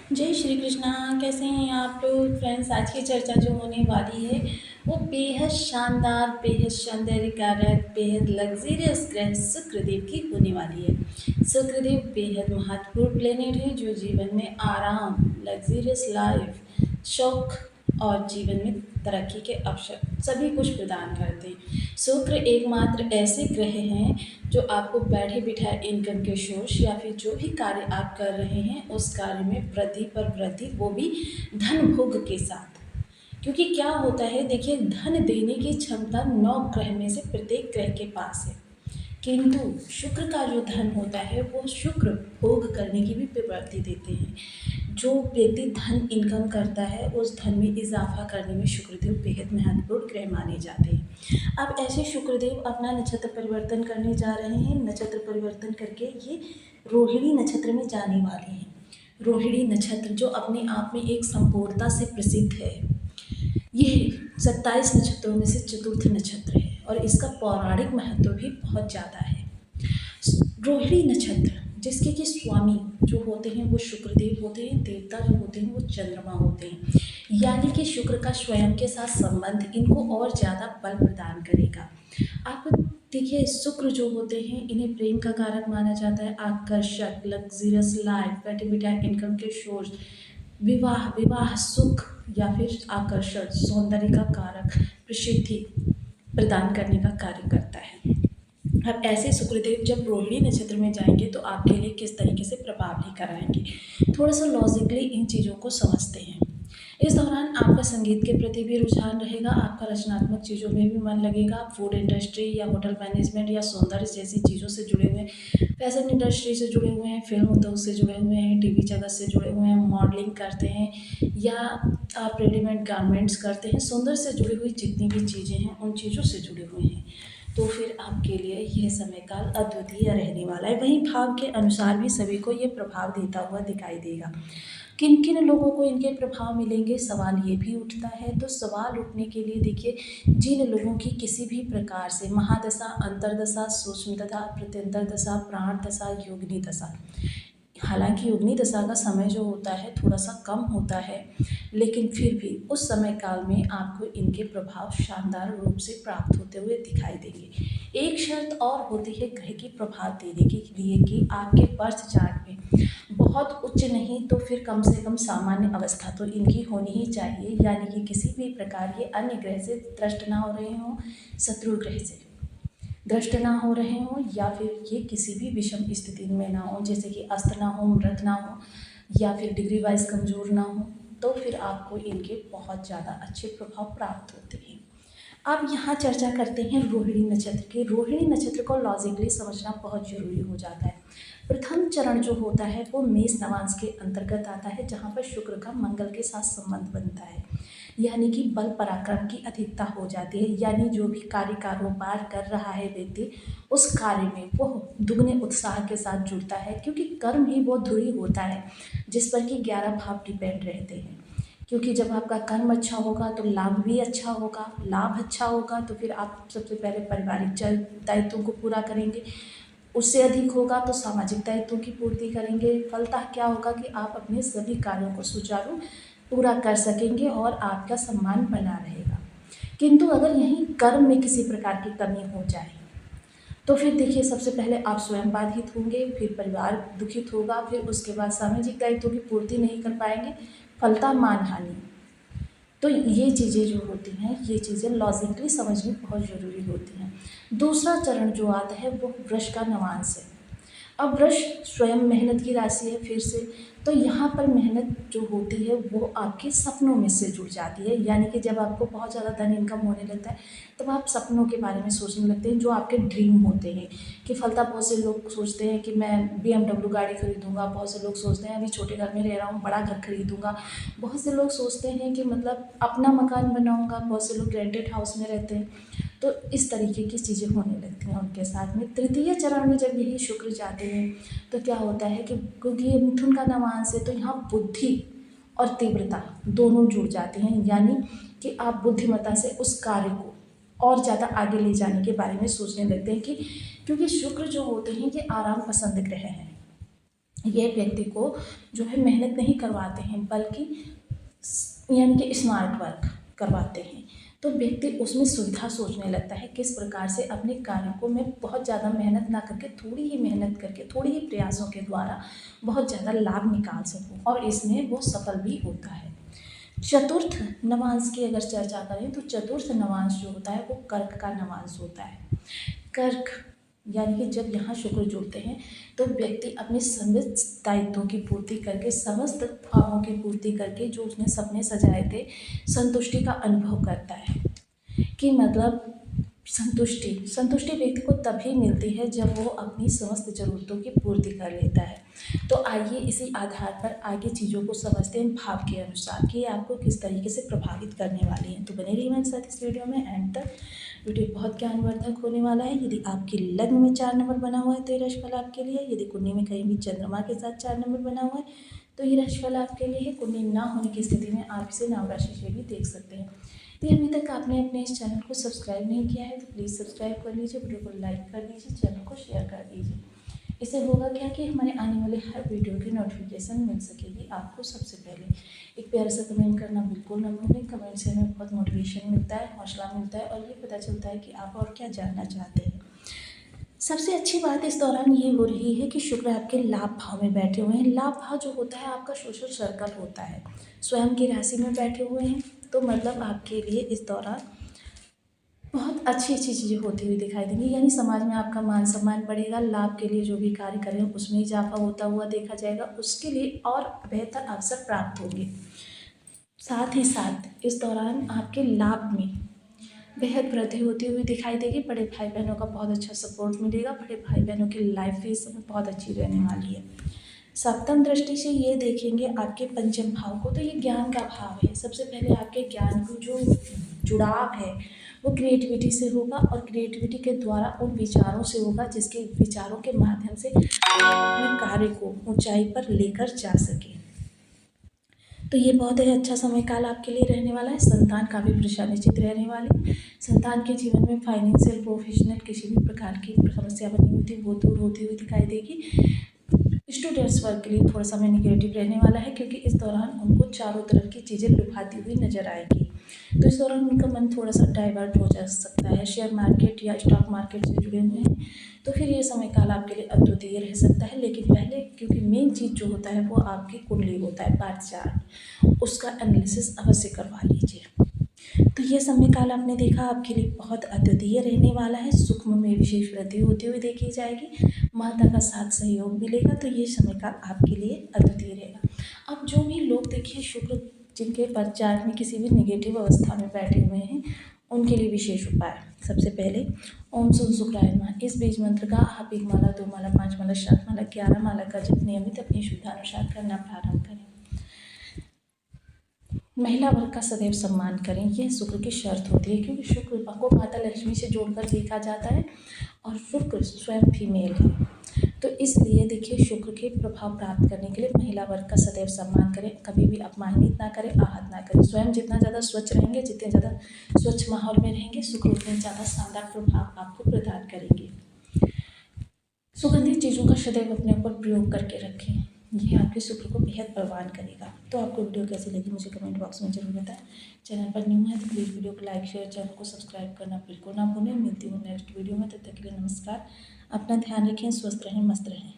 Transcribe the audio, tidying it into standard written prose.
जय श्री कृष्णा। कैसे हैं आप लोग फ्रेंड्स? आज की चर्चा जो होने वाली है वो बेहद शानदार, बेहद सौंदर्यकारक, बेहद लग्जरियस ग्रह शुक्रदेव की होने वाली है। शुक्रदेव बेहद महत्वपूर्ण प्लेनेट है जो जीवन में आराम, लग्जरियस लाइफ, शौक और जीवन में तरक्की के अवसर सभी कुछ प्रदान करते हैं। शुक्र एकमात्र ऐसे ग्रह हैं जो आपको बैठे बिठाए इनकम के सोर्स या फिर जो भी कार्य आप कर रहे हैं उस कार्य में वृद्धि पर वृद्धि, वो भी धन भोग के साथ। क्योंकि क्या होता है, देखिए, धन देने की क्षमता 9 ग्रह में से प्रत्येक ग्रह के पास है, किंतु शुक्र का जो धन होता है वो शुक्र भोग करने की भी प्रवृत्ति देते हैं। जो व्यक्ति धन इनकम करता है उस धन में इजाफा करने में शुक्रदेव बेहद महत्वपूर्ण ग्रह माने जाते हैं। अब ऐसे शुक्रदेव अपना नक्षत्र परिवर्तन करने जा रहे हैं। नक्षत्र परिवर्तन करके ये रोहिणी नक्षत्र में जाने वाले हैं। रोहिणी नक्षत्र जो अपने आप में एक संपूर्णता से प्रसिद्ध है, ये 27 नक्षत्रों में से चतुर्थ नक्षत्र है और इसका पौराणिक महत्व भी बहुत ज़्यादा है। रोहिणी नक्षत्र जिसके कि स्वामी जो होते हैं वो शुक्रदेव होते हैं, देवता जो होते हैं वो चंद्रमा होते हैं, यानी कि शुक्र का स्वयं के साथ संबंध इनको और ज़्यादा बल प्रदान करेगा। आप देखिए, शुक्र जो होते हैं इन्हें प्रेम का कारक माना जाता है, आकर्षक, लग्जरियस लाइफ, बैठे बिठाए इनकम के सोर्स, विवाह विवाह सुख या फिर आकर्षण, सौंदर्य का कारक, प्रसिद्धि प्रदान करने का कार्य करता है। अब ऐसे शुक्रदेव जब रोहिणी नक्षत्र में जाएंगे तो आपके लिए किस तरीके से प्रभाव लेकर आएंगे, थोड़ा सा लॉजिकली इन चीज़ों को समझते हैं। इस दौरान आपका संगीत के प्रति भी रुझान रहेगा, आपका रचनात्मक चीज़ों में भी मन लगेगा। फूड इंडस्ट्री या होटल मैनेजमेंट या सौंदर्य जैसी चीज़ों से जुड़े हुए, फैशन इंडस्ट्री से जुड़े हुए हैं, फिल्म उद्योग से जुड़े हुए हैं, टीवी जगत से जुड़े हुए हैं, मॉडलिंग करते हैं या आप रेडीमेड गारमेंट्स करते हैं, सौंदर्य से जुड़ी हुई जितनी भी चीज़ें हैं उन चीज़ों से जुड़े हुए हैं, तो फिर आपके लिए यह समय काल अद्वितीय रहने वाला है। वहीं भाव के अनुसार भी सभी को ये प्रभाव देता हुआ दिखाई देगा। किन किन लोगों को इनके प्रभाव मिलेंगे, सवाल ये भी उठता है। तो सवाल उठने के लिए देखिए, जिन लोगों की किसी भी प्रकार से महादशा, अंतरदशा, सूक्ष्म दशा, प्रत्यंतर दशा, प्राण दशा, योगिनी दशा, हालांकि योगिनी दशा का समय जो होता है थोड़ा सा कम होता है, लेकिन फिर भी उस समय काल में आपको इनके प्रभाव शानदार रूप से प्राप्त होते हुए दिखाई देंगे। एक शर्त और होती है ग्रह की प्रभाव देने के लिए कि आपके बर्थ चार्ट में बहुत उच्च नहीं तो फिर कम से कम सामान्य अवस्था तो इनकी होनी ही चाहिए, यानी कि किसी भी प्रकार ये अन्य ग्रह से दृष्ट ना हो रहे हों, शत्रु ग्रह से दृष्ट ना हो रहे हों, या फिर ये किसी भी विषम स्थिति में ना हो, जैसे कि अस्त ना हो, मृत ना हो, या फिर डिग्री वाइज कमज़ोर ना हो, तो फिर आपको इनके बहुत ज़्यादा अच्छे प्रभाव प्राप्त होते हैं। अब यहाँ चर्चा करते हैं रोहिणी नक्षत्र की। रोहिणी नक्षत्र को लॉजिकली समझना बहुत जरूरी हो जाता है। प्रथम चरण जो होता है वो मेष नवांश के अंतर्गत आता है, जहाँ पर शुक्र का मंगल के साथ संबंध बनता है, यानी कि बल पराक्रम की अधिकता हो जाती है, यानी जो भी कार्य कारोबार कर रहा है व्यक्ति उस कार्य में वो दुगने उत्साह के साथ जुड़ता है, क्योंकि कर्म ही वो धुरी होता है जिस पर कि 11 भाव डिपेंड रहते हैं। क्योंकि जब आपका कर्म अच्छा होगा तो लाभ भी अच्छा होगा, लाभ अच्छा होगा तो फिर आप सबसे पहले पारिवारिक दायित्वों को पूरा करेंगे, उससे अधिक होगा तो सामाजिक दायित्वों की पूर्ति करेंगे। फलतः क्या होगा कि आप अपने सभी कार्यों को सुचारू पूरा कर सकेंगे और आपका सम्मान बना रहेगा। किंतु अगर यहीं कर्म में किसी प्रकार की कमी हो जाए तो फिर देखिए, सबसे पहले आप स्वयं बाधित होंगे, फिर परिवार दुखित होगा, फिर उसके बाद सामाजिक दायित्वों की पूर्ति नहीं कर पाएंगे, फलता मानहानि। तो ये चीज़ें जो होती हैं, ये चीज़ें लॉजिकली समझनी बहुत ज़रूरी होती हैं। दूसरा चरण जो आता है वो वृष का नवांश है। अब वृष स्वयं मेहनत की राशि है फिर से, तो यहाँ पर मेहनत जो होती है वो आपके सपनों में से जुड़ जाती है, यानी कि जब आपको बहुत ज़्यादा धन इनकम होने लगता है तब आप सपनों के बारे में सोचने लगते हैं, जो आपके ड्रीम होते हैं। कि फलता बहुत से लोग सोचते हैं कि मैं BMW गाड़ी खरीदूंगा, बहुत से लोग सोचते हैं अभी छोटे घर में रह रहा हूँ बड़ा घर खरीदूंगा, बहुत से लोग सोचते हैं कि मतलब अपना मकान बनाऊंगा, बहुत से लोग रेंटेड हाउस में रहते हैं। तो इस तरीके की चीज़ें होने लगती हैं उनके साथ में। तृतीय चरण में जब यही शुक्र जाते हैं तो क्या होता है कि क्योंकि ये मिथुन का नवांश है तो यहाँ बुद्धि और तीव्रता दोनों जुड़ जाते हैं, यानी कि आप बुद्धिमत्ता से उस कार्य को और ज़्यादा आगे ले जाने के बारे में सोचने लगते हैं। कि क्योंकि शुक्र जो होते हैं ये आराम पसंद ग्रह हैं, ये व्यक्ति को जो है मेहनत नहीं करवाते हैं, बल्कि यानी कि स्मार्ट वर्क करवाते हैं। तो व्यक्ति उसमें सुविधा सोचने लगता है, किस प्रकार से अपने कार्य को मैं बहुत ज़्यादा मेहनत ना करके, थोड़ी ही मेहनत करके, थोड़ी ही प्रयासों के द्वारा बहुत ज़्यादा लाभ निकाल सकूं, और इसमें वो सफल भी होता है। चतुर्थ नवांश की अगर चर्चा करें तो चतुर्थ नवांश जो होता है वो कर्क का नवांश होता है। कर्क यानी कि जब यहाँ शुक्र जुड़ते हैं तो व्यक्ति अपने समस्त दायित्वों की पूर्ति करके, समस्त ख्वाबों की पूर्ति करके, जो उसने सपने सजाए थे, संतुष्टि का अनुभव करता है। कि मतलब संतुष्टि व्यक्ति को तभी मिलती है जब वो अपनी समस्त ज़रूरतों की पूर्ति कर लेता है। तो आइए इसी आधार पर आगे चीज़ों को समझते हैं भाव के अनुसार कि ये आपको किस तरीके से प्रभावित करने वाली हैं। तो बने रहिए हमारे साथ इस वीडियो में एंड तक। वीडियो बहुत ज्ञानवर्धक होने वाला है। यदि आपके लग्न में 4 नंबर बना हुआ है तो ये राशिफल आपके लिए। यदि कुंडली में कहीं भी चंद्रमा के साथ 4 नंबर बना हुआ है तो ये राशिफल आपके लिए है। कुंडली ना होने की स्थिति में आप इसे नाम राशि से भी देख सकते हैं। यदि अभी तक आपने अपने इस चैनल को सब्सक्राइब नहीं किया है तो प्लीज़ सब्सक्राइब कर लीजिए, वीडियो को लाइक कर दीजिए, चैनल को शेयर कर दीजिए। इससे होगा क्या कि हमारे आने वाले हर वीडियो की नोटिफिकेशन मिल सकेगी आपको सबसे पहले। एक प्यारा सा कमेंट करना बिल्कुल न भूलें। कमेंट से हमें बहुत मोटिवेशन मिलता है, हौसला मिलता है, और ये पता चलता है कि आप और क्या जानना चाहते हैं। सबसे अच्छी बात इस दौरान ये हो रही है कि शुक्र आपके लाभ भाव में बैठे हुए हैं। लाभ भाव जो होता है आपका सोशल सर्कल होता है, स्वयं की राशि में बैठे हुए हैं। तो मतलब आपके लिए इस दौरान बहुत अच्छी अच्छी चीज़ें होती हुई दिखाई देंगी, यानी समाज में आपका मान सम्मान बढ़ेगा। लाभ के लिए जो भी कार्य करें उसमें इजाफा होता हुआ देखा जाएगा, उसके लिए और बेहतर अवसर प्राप्त होंगे। साथ ही साथ इस दौरान आपके लाभ में बेहद वृद्धि होती हुई दिखाई देगी। बड़े भाई बहनों का बहुत अच्छा सपोर्ट मिलेगा। बड़े भाई बहनों की लाइफ भी इस समय बहुत अच्छी रहने वाली है। सप्तम दृष्टि से ये देखेंगे आपके पंचम भाव को, तो ये ज्ञान का भाव है। सबसे पहले आपके ज्ञान को जो जुड़ाव है वो क्रिएटिविटी से होगा, और क्रिएटिविटी के द्वारा उन विचारों से होगा जिसके विचारों के माध्यम से अपने कार्य को ऊंचाई पर लेकर जा सके। तो ये बहुत ही अच्छा समय काल आपके लिए रहने वाला है। संतान काफ़ी परेशान निश्चित रहने वाली। संतान के जीवन में फाइनेंशियल, प्रोफेशनल किसी भी प्रकार की समस्या बनी हुई थी वो दूर होती हुई दिखाई देगी। स्टूडेंट्स वर्ग के लिए थोड़ा समय निगेटिव रहने वाला है, क्योंकि इस दौरान उनको चारों तरफ की चीज़ें लुभाती हुई नजर आएगी। तो इस दौरान उनका मन थोड़ा सा डाइवर्ट हो जा सकता है। शेयर मार्केट या स्टॉक मार्केट से जुड़े हुए हैं तो फिर ये समय काल आपके लिए अद्वितीय रह सकता है। लेकिन पहले, क्योंकि मेन चीज़ जो होता है वो आपकी कुंडली होता है, पार्थ चार्ट, उसका एनालिसिस अवश्य करवा लीजिए। तो ये समय काल आपने देखा आपके लिए बहुत अद्वितीय रहने वाला है। सुख में विशेष वृद्धि होती हुई देखी जाएगी। माता का साथ सहयोग मिलेगा, तो ये समय काल आपके लिए अद्वितीय रहेगा। अब जो भी लोग देखिए शुक्र जिनके चार्ट में किसी भी नेगेटिव अवस्था में बैठे हुए हैं उनके लिए विशेष उपाय। सबसे पहले ओम सुन शुक्राय नमः, इस बीज मंत्र का आप 1 माला, 2 माला, 5 माला, 7 माला, 11 माला का जप नियमित अपनी शुद्धानुसार करना प्रारंभ करें। महिला वर्ग का सदैव सम्मान करें, यह शुक्र की शर्त होती है, क्योंकि शुक्र को माता लक्ष्मी से जोड़कर देखा जाता है और शुक्र स्वयं फीमेल है। तो इसलिए देखिए शुक्र के प्रभाव प्राप्त करने के लिए महिला वर्ग का सदैव सम्मान करें, कभी भी अपमानित ना करें, आहत ना करें। स्वयं जितना ज़्यादा स्वच्छ रहेंगे, जितने ज़्यादा स्वच्छ माहौल में रहेंगे, शुक्र उतने ज़्यादा शानदार प्रभाव आपको प्रदान करेंगे। सुगंधित चीज़ों का सदैव अपने ऊपर प्रयोग करके रखें, ये आपके शुक्र को बेहद प्रदान करेगा। तो आपको वीडियो कैसी लगी मुझे कमेंट बॉक्स में जरूर बताएं। चैनल पर न्यू है तो प्लीज़ वीडियो को लाइक, शेयर, चैनल को सब्सक्राइब करना बिल्कुल ना भूलें। मिलती हूँ नेक्स्ट वीडियो में, तब तक के लिए नमस्कार। अपना ध्यान रखें, स्वस्थ रहें, मस्त रहें।